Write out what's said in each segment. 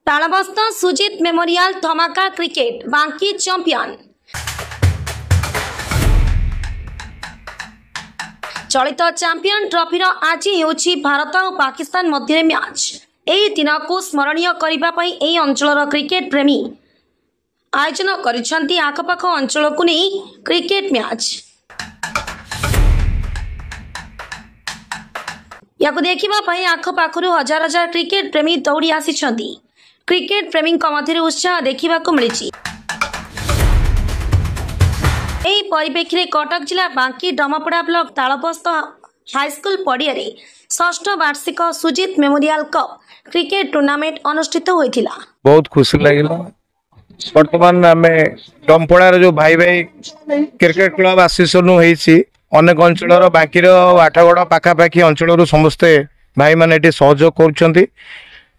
तालबस्त सुजित memorial धमाका cricket बांकी champion. चलित चैंपियन ट्रॉफी आज होची भारत और पाकिस्तान मध्य मैच। यही दिन को स्मरणीय करने यह अंचल क्रिकेट प्रेमी आयोजन करिसेंती आखपाख अंचल को नहीं क्रिकेट मैच। या देखा आखपाखर हजार हजार क्रिकेट प्रेमी दौड़ी आसी क्रिकेट प्रेमी मध्य उत्साह देखा मिली। यही परिप्रेक्षी कटक जिला बांकी डमपड़ा ब्लॉक तालबस्त हाईस्कल पड़िया षष्ठ वार्षिक सुजित मेमोरियल कप क्रिकेट टूर्नामेंट अनुष्ठित होता। बहुत खुशी लगे। बर्तमान आम डमपड़ार जो भाई भाई क्रिकेट क्लब आसोसिएसन होती अनेक अंचल बाकी आठगड़ पाखापाखि अंचल समस्ते भाई मैंने सहयोग कर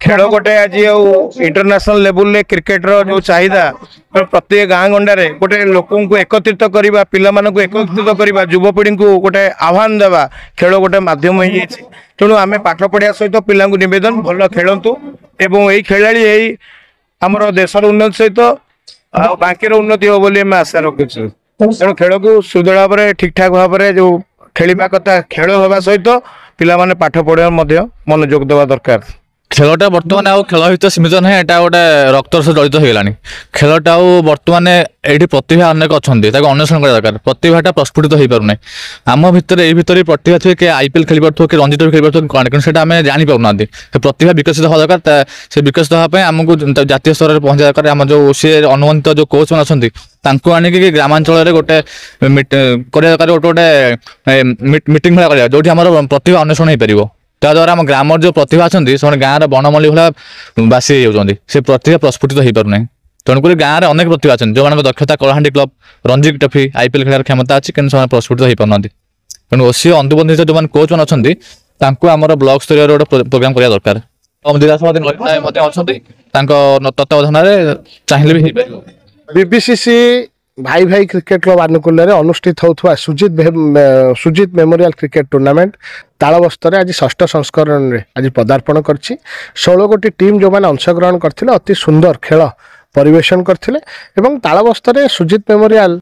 खेल गोटे आज इंटरनेशनल लेवल ले क्रिकेट जो चाहिदा प्रत्येक गाँ गंडारे गोटे लोक एकत्रित करवा पिला एकत्रित करवा युवपीढ़ी को गोटे आह्वान देवा खेल गोटे मध्यम हो तेणु आम पाठ पढ़िया सहित पिला नवेदन भल खेलतु एवं यही खेला आमर देशर उन्नति सहित बाकी उन्नति हो बोली आम आशा रखुचु। तेणु खेल को सुदृढ़ भाव ठीक ठाक भाव जो खेलवा कथा खेल होगा सहित पिला माने पाठ पढ़ा मनोयोग देवा दरकार। खेलटा बर्तमान आउ खेल सहित सीमित ना यहाँ गोटे रक्त सह जड़ित होगलानी। खेलटा बर्तमान ये प्रतिभा अनेक अच्छा अन्वेषण करा दरकार। प्रतिभाटा प्रस्फुटित हो पारना आम भितर ये भितर प्रतिभा थे कि आईपीएल खेल पार कि रणजी ट्रॉफी खेल पार कि आम जानी पारना प्रतिभा विकसित हवा दरकार। से विकसित हाँपाई आमको जातीय स्तर में पहुँचा दरकार। आम जो सी अनुबंधित जो कोच मैंने अच्छा आनिक ग्रामांचल गोटे कर दरकार गोटे मीटिंग भाया जो प्रतिभा अन्वेषण हो पार त्याद्वारा आम ग्राम जो प्रतिभा अच्छा से गाँव बनमल्ली भाया बासी से प्रतिभा प्रस्फुटित हो पारना। तेणुक गाँव में अनेक प्रतिभा अच्छा जो दक्षता Kalahandi club Ranji trophy IPL खेलार क्षमता अच्छी कि प्रस्फुटित हो पारना। तेणु ओसी अनुबंधित जो कोच मैंने अच्छा आम ब्लॉक स्तर गोटे प्रोग्राम करा दरकार। तत्वावधान चाहिए भी बीबीसीसी भाई भाई क्रिकेट क्लब आनुकूल्य अनुष्ठित होता सुजित मेमोरियल क्रिकेट टूर्नामेंट तालबस्त आज षष्ठ संस्करण में आज पदार्पण कर 16 गोटी टीम जो मैंने अंशग्रहण करते अति सुंदर खेल परिवेशन करते तालबस्त सुजित मेमोरियल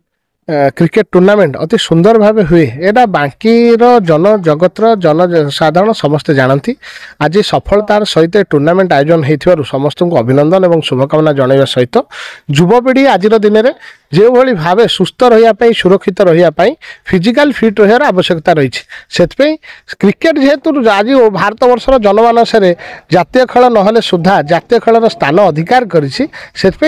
क्रिकेट टूर्नामेंट अति सुंदर भाव हुए एटा बांकीर जन जगतर जन साधारण समस्ते जानती। आज सफलतार सहित टूर्नामेंट आयोजन हो समस्त को अभिनंदन और शुभकामना जनवा सहित युवपीढ़ी आज दिन में जो भली भाव सुस्थ रही सुरक्षित रही फिजिकल फिट रही आवश्यकता रही से क्रिकेट जेहेतु आज भारत वर्षर जनमानस जातीय खेल नहले सुधा जातीय खेलर स्थान अधिकार करिछि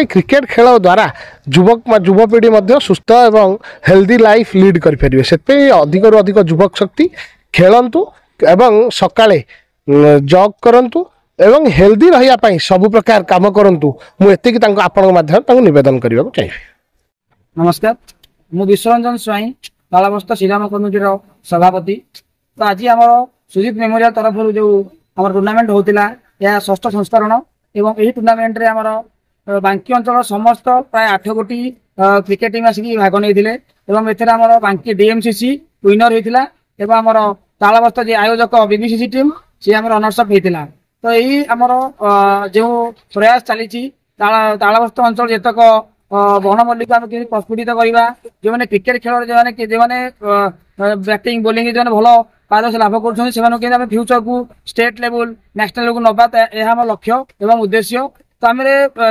क्रिकेट खेल द्वारा युवपीढ़ी सुस्थ एवं हेल्दी लाइफ लीड करें से अधिक अधिक युवक शक्ति खेलतु एवं सकाळे जॉग करंतु एवं हेल्दी रही सब प्रकार काम करंतु मुझे आपण माध्यम निवेदन करने को चाहिए। नमस्कार मु विश्वरंजन स्वाई तालबस्त श्रीराम कमिटीर सभापति। तो आज आम सुजित मेमोरियल तरफ जो आम टूर्नामेंट होता यह षष्ठ संस्करण एवं यही टूर्नामेंट आमर बांकी अंचल समस्त प्राय 8 गोटी क्रिकेट टीम आसिक भाग नहीं आमर बांकी डीएमसीसी विनर होता एवं आमर तालबस्त जे आयोजक बीबीसीसी टीम सी आम रनर्सअप होता। तो यही आमर जो प्रयास चली तालबस्त अंचल जेतक बनमल्ली को आम प्रस्फुटित करवा जो मैंने क्रिकेट खेल जो बैटिंग बोलिंग जो भल पारदर्श लाभ कर फ्यूचर को स्टेट लेवल नेशनल लेवल नवा यह आम लक्ष्य एवं उद्देश्य। तो आम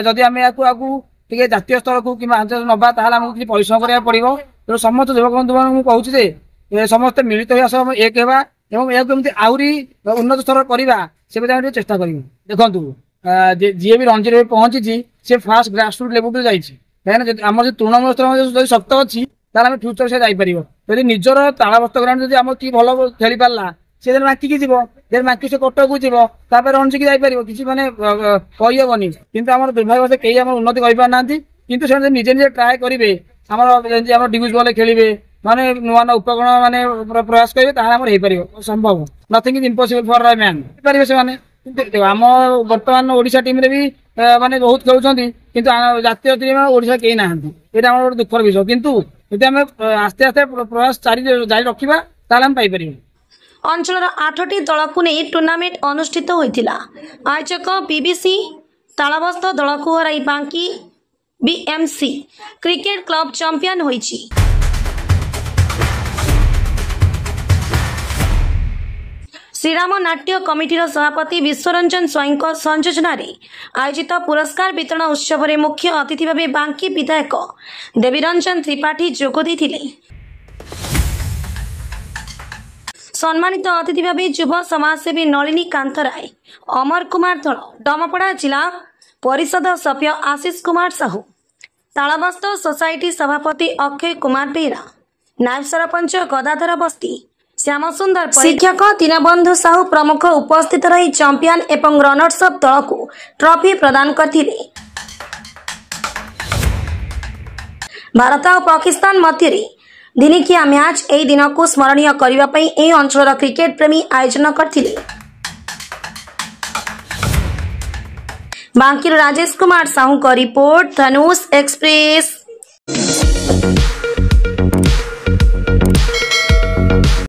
जदि आम या जातीय स्तर को कि नवा आमको किसी परिश्रम करा पड़ो। तो समस्त युवक बंधु मैं कहूँ समस्त मिलित हो एक होगा यह कमी आहरी उन्नत स्तर करवा से चेष्टा कर देखु जी भी रणजी में पहुंची सी फास्ट ग्रासरूट लेवल जाइए आम जो तृणमूल स्तर शक्त अच्छी ताल फ्यूचर से जापर यदि निजर तालबस्त ग्राउंड आम कि भल खेली पारा से मांकिकी जीव मांकी से कटक को जीव रणजी की जापर किसी मैंने कहीहबनी कि आम दुर्भाग्य से कई उन्नति करना किंतु से निजे निजे ट्राए करेंगे आम डिग्यूज बल खेलेंगे माने नुआ नुआ उपकरण माने प्रयास करेंगे संभव nothing is impossible for a man पारे से माने आम बर्तमान ओडिशा टीम रे भी माने बहुत खेलुछंती किंतु जातीय टीम ओडिशा कहीं ना ये आम दुखर विषय किंतु यदि आम आस्ते आस्ते प्रयास जारी रखा ताल पाई पार। अंचल 8टी दल को नहीं टूर्नामेंट अनुष्ठित होता। आयोजक बीबीसी तालबस्थ दल को हराई बांकी बीएमसी क्रिकेट क्लब चैंपियन होईची। श्रीराम नाट्य कमिटीर सभापति विश्वरंजन स्वाईं संयोजन आयोजित पुरस्कार वितरण उत्सव में मुख्य अतिथि भाव बांकी विधायक देवीरंजन त्रिपाठी जोग देथिले। सम्मानित अतिथि भाव युव समाजसेवी नलिनी कांत राय, अमर कुमार धल, डमपड़ा जिला परिषद सभ्य आशीष कुमार साहू, तालबस्थ सोसाइटी सभापति अक्षय कुमार बेहरा, नायब सरपंच गदाधर बस्ती, श्याम सुंदर, शिक्षक दीनबंधु साहू प्रमुख उपस्थित रही चैंपियन एवं रनर्स अप दल को ट्रॉफी प्रदान करथिले। भारत और पाकिस्तान मध्य दिनिकिया मैच एही दिन को स्मरणीय करने पई एही अंचल क्रिकेट प्रेमी आयोजन करथिले। बांकीर राजेश कुमार साहू का रिपोर्ट, धनुष एक्सप्रेस।